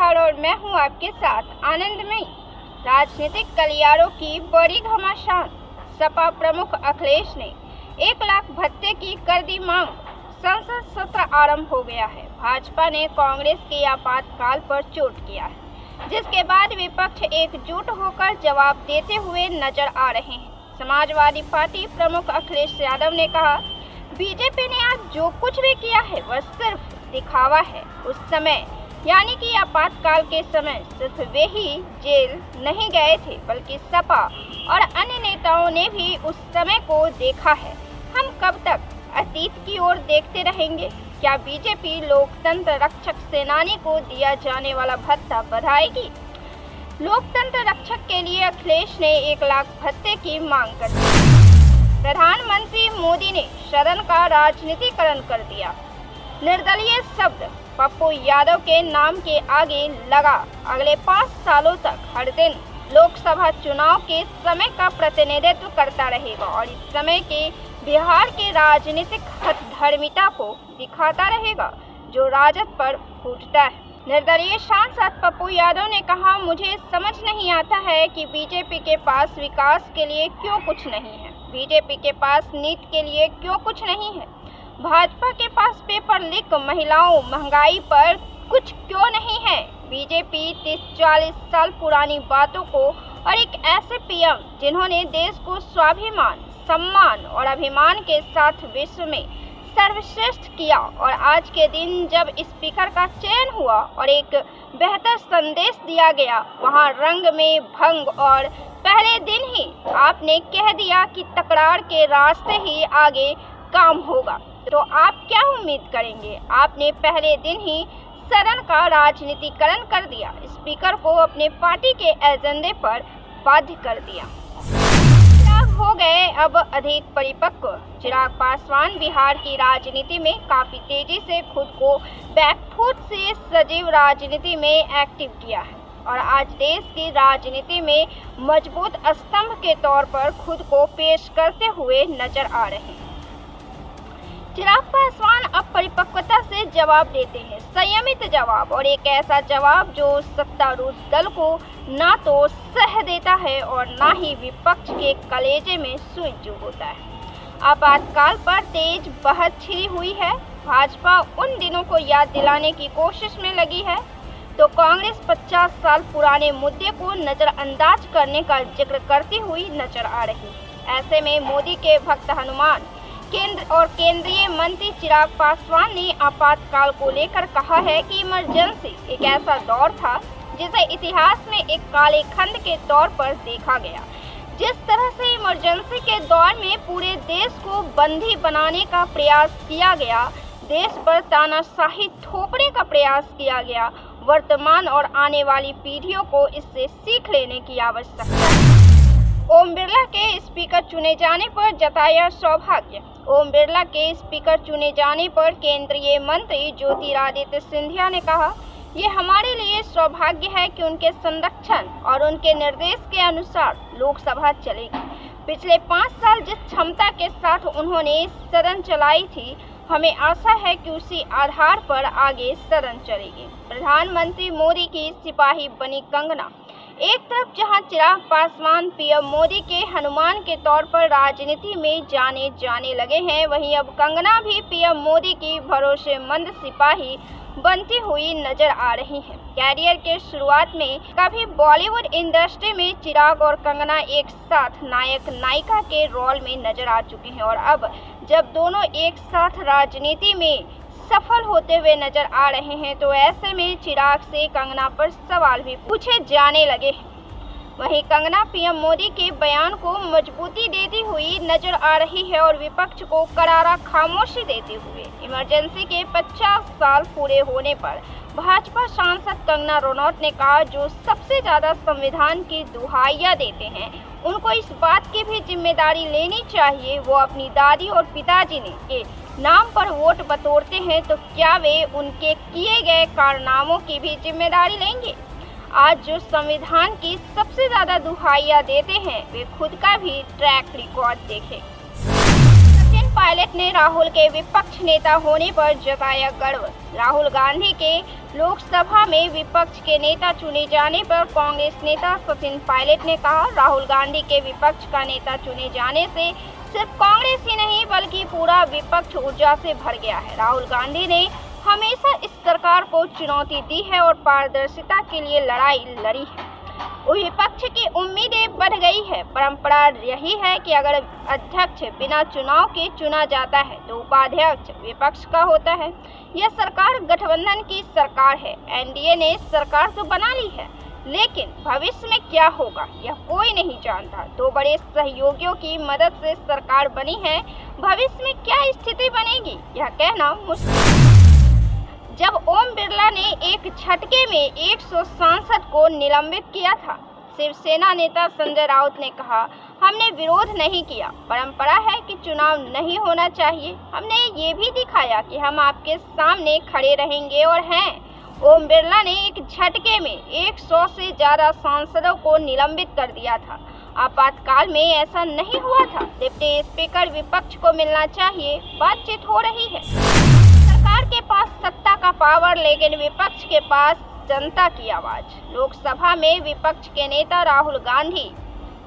नमस्कार और मैं हूं आपके साथ आनंदमयी। राजनीतिक गलियारों की बड़ी घमासान। सपा प्रमुख अखिलेश ने 1 लाख भत्ते की कर दी मांग। संसद सत्र आरंभ हो गया है। भाजपा ने कांग्रेस के आपातकाल पर चोट किया है, जिसके बाद विपक्ष एकजुट होकर जवाब देते हुए नजर आ रहे हैं। समाजवादी पार्टी प्रमुख अखिलेश यादव ने कहा, बीजेपी ने आज जो कुछ भी किया है वह सिर्फ दिखावा है। उस समय यानी कि आपातकाल के समय सिर्फ वे ही जेल नहीं गए थे, बल्कि सपा और अन्य नेताओं ने भी उस समय को देखा है। हम कब तक अतीत की ओर देखते रहेंगे? क्या बीजेपी लोकतंत्र रक्षक सेनानी को दिया जाने वाला भत्ता बढ़ाएगी? लोकतंत्र रक्षक के लिए अखिलेश ने 1 लाख भत्ते की मांग कर दी। प्रधानमंत्री मोदी ने सदन का राजनीतिकरण कर दिया। निर्दलीय शब्द पप्पू यादव के नाम के आगे लगा। अगले 5 सालों तक हर दिन लोकसभा चुनाव के समय का प्रतिनिधित्व करता रहेगा और इस समय के बिहार के राजनीतिक हठधर्मिता को दिखाता रहेगा जो राजद पर फूटता है। निर्दलीय सांसद पप्पू यादव ने कहा, मुझे समझ नहीं आता है कि बीजेपी के पास विकास के लिए क्यों कुछ नहीं है, बीजेपी के पास नीति के लिए क्यों कुछ नहीं है, भाजपा के पास पेपर लीक, महिलाओं, महंगाई पर कुछ क्यों नहीं है। बीजेपी 30-40 साल पुरानी बातों को और एक ऐसे पीएम जिन्होंने देश को स्वाभिमान, सम्मान और अभिमान के साथ विश्व में सर्वश्रेष्ठ किया और आज के दिन जब स्पीकर का चयन हुआ और एक बेहतर संदेश दिया गया, वहां रंग में भंग और पहले दिन ही आपने कह दिया कि तकरार के रास्ते ही आगे काम होगा, तो आप क्या उम्मीद करेंगे? आपने पहले दिन ही सदन का राजनीतिकरण कर दिया, स्पीकर को अपने पार्टी के एजेंडे पर बाध्य कर दिया। चिराग हो गए अब अधिक परिपक्व। चिराग पासवान बिहार की राजनीति में काफी तेजी से खुद को बैकफुट से सजीव राजनीति में एक्टिव किया है और आज देश की राजनीति में मजबूत स्तंभ के तौर पर खुद को पेश करते हुए नजर आ रहे हैं। चिराग पासवान अब परिपक्वता से जवाब देते हैं, संयमित जवाब, और एक ऐसा जवाब जो सत्तारूढ़ दल को ना तो सह देता है और ना ही विपक्ष के कलेजे में सुई चुभता है। आपातकाल पर तेज बहस छिड़ी हुई है। भाजपा उन दिनों को याद दिलाने की कोशिश में लगी है तो कांग्रेस 50 साल पुराने मुद्दे को नजरअंदाज करने का जिक्र करती हुई नजर आ रही है। ऐसे में मोदी के भक्त हनुमान केंद्रीय मंत्री चिराग पासवान ने आपातकाल को लेकर कहा है कि इमरजेंसी एक ऐसा दौर था जिसे इतिहास में एक काले खंड के तौर पर देखा गया। जिस तरह से इमरजेंसी के दौर में पूरे देश को बंदी बनाने का प्रयास किया गया, देश पर तानाशाही थोपने का प्रयास किया गया, वर्तमान और आने वाली पीढ़ियों को इससे सीख लेने की आवश्यकता है। ओम बिरला के स्पीकर चुने जाने पर जताया सौभाग्य। ओम बिरला के स्पीकर चुने जाने पर केंद्रीय मंत्री ज्योतिरादित्य सिंधिया ने कहा, ये हमारे लिए सौभाग्य है कि उनके संरक्षण और उनके निर्देश के अनुसार लोकसभा चलेगी। पिछले 5 साल जिस क्षमता के साथ उन्होंने सदन चलाई थी, हमें आशा है कि उसी आधार पर आगे सदन चलेगी। प्रधानमंत्री मोदी की सिपाही बनी कंगना। एक तरफ जहां चिराग पासवान पीएम मोदी के हनुमान के तौर पर राजनीति में जाने लगे हैं, वहीं अब कंगना भी पीएम मोदी की भरोसेमंद सिपाही बनती हुई नजर आ रही हैं। कैरियर के शुरुआत में कभी बॉलीवुड इंडस्ट्री में चिराग और कंगना एक साथ नायक नायिका के रोल में नजर आ चुके हैं और अब जब दोनों एक साथ राजनीति में सफल होते हुए नजर आ रहे हैं तो ऐसे में चिराग से कंगना पर सवाल भी पूछे जाने लगे हैं। वहीं कंगना पीएम मोदी के बयान को मजबूती देती हुई नजर आ रही है और विपक्ष को करारा खामोशी देते हुए। इमरजेंसी के 50 साल पूरे होने पर भाजपा सांसद कंगना रनौत ने कहा, जो सबसे ज्यादा संविधान की दुहाइयां देते हैं उनको इस बात की भी जिम्मेदारी लेनी चाहिए। वो अपनी दादी और पिताजी ने के नाम पर वोट बटोरते हैं तो क्या वे उनके किए गए कारनामों की भी जिम्मेदारी लेंगे? आज जो संविधान की सबसे ज्यादा दुहाइयां देते हैं वे खुद का भी ट्रैक रिकॉर्ड देखें। पायलट ने राहुल के विपक्ष नेता होने पर जताया गर्व। राहुल गांधी के लोकसभा में विपक्ष के नेता चुने जाने पर कांग्रेस नेता सचिन पायलट ने कहा, राहुल गांधी के विपक्ष का नेता चुने जाने से सिर्फ कांग्रेस ही नहीं बल्कि पूरा विपक्ष ऊर्जा से भर गया है। राहुल गांधी ने हमेशा इस सरकार को चुनौती दी है और पारदर्शिता के लिए लड़ाई लड़ी है। विपक्ष की उम्मीदें बढ़ गई है। परंपरा यही है कि अगर अध्यक्ष बिना चुनाव के चुना जाता है तो उपाध्यक्ष विपक्ष का होता है। यह सरकार गठबंधन की सरकार है। एनडीए ने सरकार तो बना ली है, लेकिन भविष्य में क्या होगा यह कोई नहीं जानता। दो बड़े सहयोगियों की मदद से सरकार बनी है, भविष्य में क्या स्थिति बनेगी यह कहना मुश्किल। जब ओम बिरला ने एक झटके में 100 सांसद को निलंबित किया था, शिवसेना नेता संजय राउत ने कहा, हमने विरोध नहीं किया। परंपरा है कि चुनाव नहीं होना चाहिए। हमने ये भी दिखाया कि हम आपके सामने खड़े रहेंगे और हैं। ओम बिरला ने एक झटके में 100 से ज्यादा सांसदों को निलंबित कर दिया था। आपातकाल में ऐसा नहीं हुआ था। डिप्टी स्पीकर विपक्ष को मिलना चाहिए, बातचीत हो रही है। सरकार के पास सत्ता का पावर, लेकिन विपक्ष के पास जनता की आवाज। लोकसभा में विपक्ष के नेता राहुल गांधी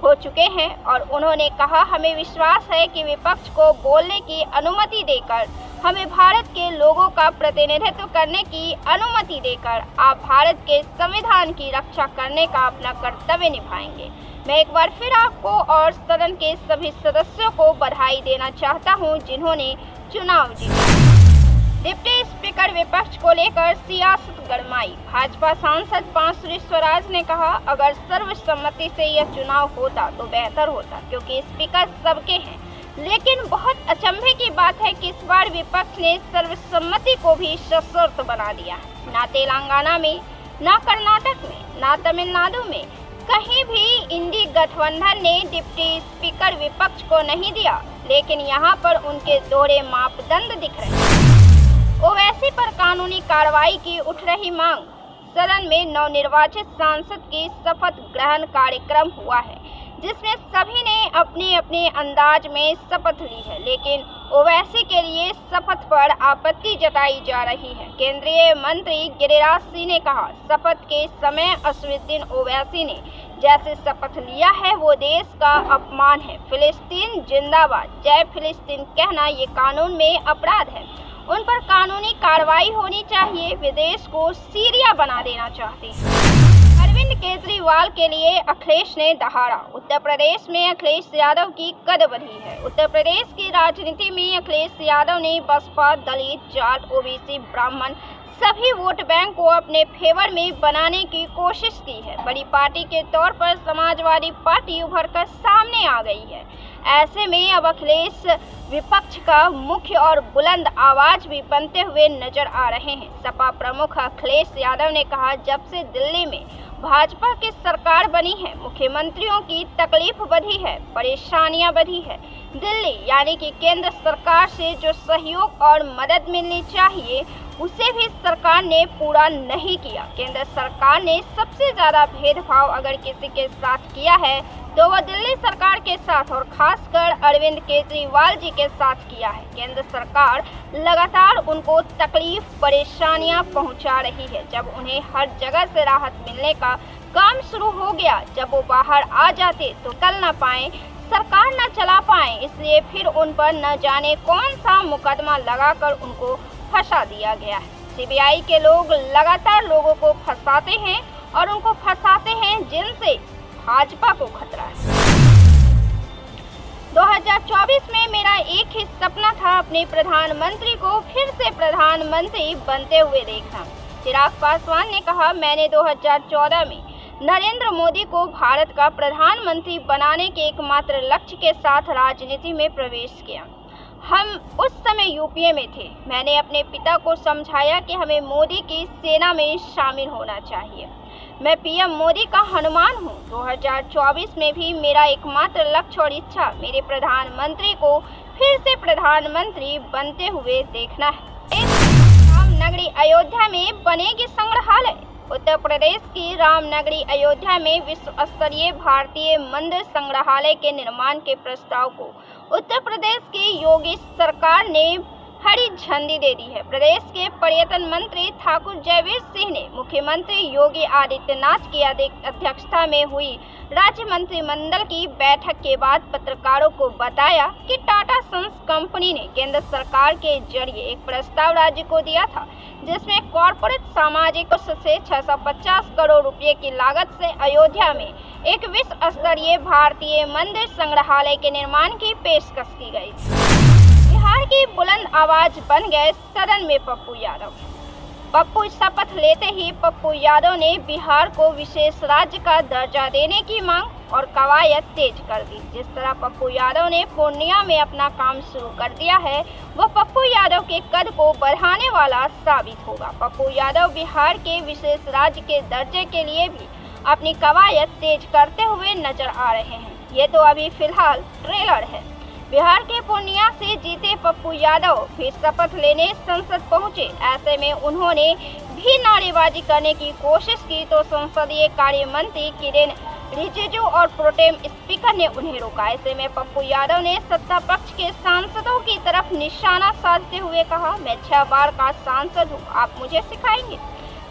हो चुके हैं और उन्होंने कहा, हमें विश्वास है कि विपक्ष को बोलने की अनुमति देकर, हमें भारत के लोगों का प्रतिनिधित्व करने की अनुमति देकर आप भारत के संविधान की रक्षा करने का अपना कर्तव्य निभाएंगे। मैं एक बार फिर आपको और सदन के सभी सदस्यों को बधाई देना चाहता हूं जिन्होंने चुनाव जीता। डिप्टी स्पीकर विपक्ष को लेकर सियासत गरमाई। भाजपा सांसद बांसुरी स्वराज ने कहा, अगर सर्वसम्मति से यह चुनाव होता तो बेहतर होता, क्योंकि स्पीकर सबके हैं। लेकिन बहुत अचंभे की बात है कि इस बार विपक्ष ने सर्वसम्मति को भी सशर्त बना दिया। ना तेलंगाना में, ना कर्नाटक में, ना तमिलनाडु में, कहीं भी इंडी गठबंधन ने डिप्टी स्पीकर विपक्ष को नहीं दिया। लेकिन यहाँ पर उनके दोहरे मापदंड दिख रहे हैं। ओवैसी पर कानूनी कार्रवाई की उठ रही मांग। सदन में नवनिर्वाचित सांसद की शपथ ग्रहण कार्यक्रम हुआ है, जिसमें सभी ने अपने अपने अंदाज में शपथ ली है, लेकिन ओवैसी के लिए शपथ पर आपत्ति जताई जा रही है। केंद्रीय मंत्री गिरिराज सिंह ने कहा, शपथ के समय असदुद्दीन ओवैसी ने जैसे शपथ लिया है वो देश का अपमान है। फिलिस्तीन जिंदाबाद, जय फिलिस्तीन कहना ये कानून में अपराध है। उन पर कानूनी कार्रवाई होनी चाहिए। वे देश को सीरिया बना देना चाहते हैं। अरविंद केजरीवाल के लिए अखिलेश ने दहाड़ा। उत्तर प्रदेश में अखिलेश यादव की कद बढ़ी है। उत्तर प्रदेश की राजनीति में अखिलेश यादव ने बसपा, दलित, जाट, ओबीसी, ब्राह्मण सभी वोट बैंक को अपने फेवर में बनाने की कोशिश की है। बड़ी पार्टी के तौर पर समाजवादी पार्टी उभरकर सामने आ गई है। ऐसे में अब अखिलेश विपक्ष का मुख्य और बुलंद आवाज भी बनते हुए नजर आ रहे हैं। सपा प्रमुख अखिलेश यादव ने कहा, जब से दिल्ली में भाजपा की सरकार बनी है, मुख्यमंत्रियों की तकलीफ बढ़ी है, परेशानियां बढ़ी है। दिल्ली यानी कि केंद्र सरकार से जो सहयोग और मदद मिलनी चाहिए उसे भी सरकार ने पूरा नहीं किया। केंद्र सरकार ने सबसे ज्यादा भेदभाव अगर किसी के साथ किया है तो वह दिल्ली सरकार के साथ और खासकर अरविंद केजरीवाल जी के साथ किया है। केंद्र सरकार लगातार उनको तकलीफ, परेशानियां पहुंचा रही है। जब उन्हें हर जगह से राहत मिलने का काम शुरू हो गया, जब वो बाहर आ जाते तो चल न पाए, सरकार न चला पाए, इसलिए फिर उन पर न जाने कौन सा मुकदमा लगाकर उनको फंसा दिया गया है। सीबीआई के लोग लगातार लोगों को फंसाते हैं और उनको फंसाते हैं जिनसे भाजपा को खतरा है। 2024 में मेरा एक ही सपना था, अपने प्रधानमंत्री को फिर से प्रधानमंत्री बनते हुए देखना। चिराग पासवान ने कहा, मैंने 2014 में नरेंद्र मोदी को भारत का प्रधानमंत्री बनाने के एकमात्र लक्ष्य के साथ राजनीति में प्रवेश किया। हम उस समय यूपीए में थे। मैंने अपने पिता को समझाया कि हमें मोदी की सेना में शामिल होना चाहिए। मैं पीएम मोदी का हनुमान हूँ। 2024 में भी मेरा एकमात्र लक्ष्य और इच्छा मेरे प्रधानमंत्री को फिर से प्रधानमंत्री बनते हुए देखना है। इस राम नगरी अयोध्या में बनेगी संग्रहालय। उत्तर प्रदेश की रामनगरी अयोध्या में विश्व स्तरीय भारतीय मंदिर संग्रहालय के निर्माण के प्रस्ताव को उत्तर प्रदेश की योगी सरकार ने हरी झंडी दे दी है। प्रदेश के पर्यटन मंत्री ठाकुर जयवीर सिंह ने मुख्यमंत्री योगी आदित्यनाथ की अध्यक्षता में हुई राज्य मंत्रिमंडल की बैठक के बाद पत्रकारों को बताया कि टाटा सन्स कंपनी ने केंद्र सरकार के जरिए एक प्रस्ताव राज्य को दिया था, जिसमें कॉर्पोरेट सामाजिक से 650 करोड़ रुपए की लागत से अयोध्या में एक विश्व स्तरीय भारतीय मंदिर संग्रहालय के निर्माण की पेशकश की गई। बिहार की बुलंद आवाज बन गए सदन में पप्पू यादव। पप्पू शपथ लेते ही पप्पू यादव ने बिहार को विशेष राज्य का दर्जा देने की मांग और कवायद तेज कर दी। जिस तरह पप्पू यादव ने पूर्णिया में अपना काम शुरू कर दिया है, वह पप्पू यादव के कद को बढ़ाने वाला साबित होगा। पप्पू यादव बिहार के विशेष राज्य के दर्जे के लिए भी अपनी कवायद तेज करते हुए नजर आ रहे हैं। ये तो अभी फिलहाल ट्रेलर है। बिहार के पूर्णिया से जीते पप्पू यादव भी शपथ लेने संसद पहुंचे। ऐसे में उन्होंने भी नारेबाजी करने की कोशिश की तो संसदीय कार्य मंत्री किरेन रिजिजू और प्रोटेम स्पीकर ने उन्हें रोका। ऐसे में पप्पू यादव ने सत्ता पक्ष के सांसदों की तरफ निशाना साधते हुए कहा, मैं 6 बार का सांसद हूँ, आप मुझे सिखाएंगे।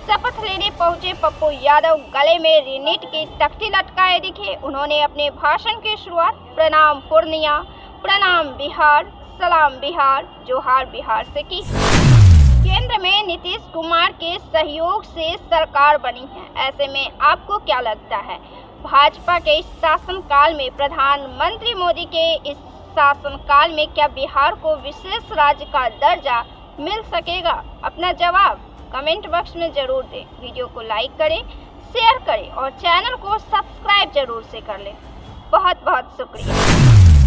शपथ लेने पहुंचे पप्पू यादव गले में रिनीट की तख्ती लटकाए दिखे। उन्होंने अपने भाषण की शुरुआत प्रणाम पूर्णिया, प्रणाम बिहार, सलाम बिहार, जोहार बिहार से की। केंद्र में नीतीश कुमार के सहयोग से सरकार बनी है। ऐसे में आपको क्या लगता है, भाजपा के इस शासनकाल में, प्रधानमंत्री मोदी के इस शासनकाल में क्या बिहार को विशेष राज्य का दर्जा मिल सकेगा? अपना जवाब कमेंट बॉक्स में जरूर दें। वीडियो को लाइक करें, शेयर करें और चैनल को सब्सक्राइब जरूर से कर लें। बहुत बहुत शुक्रिया।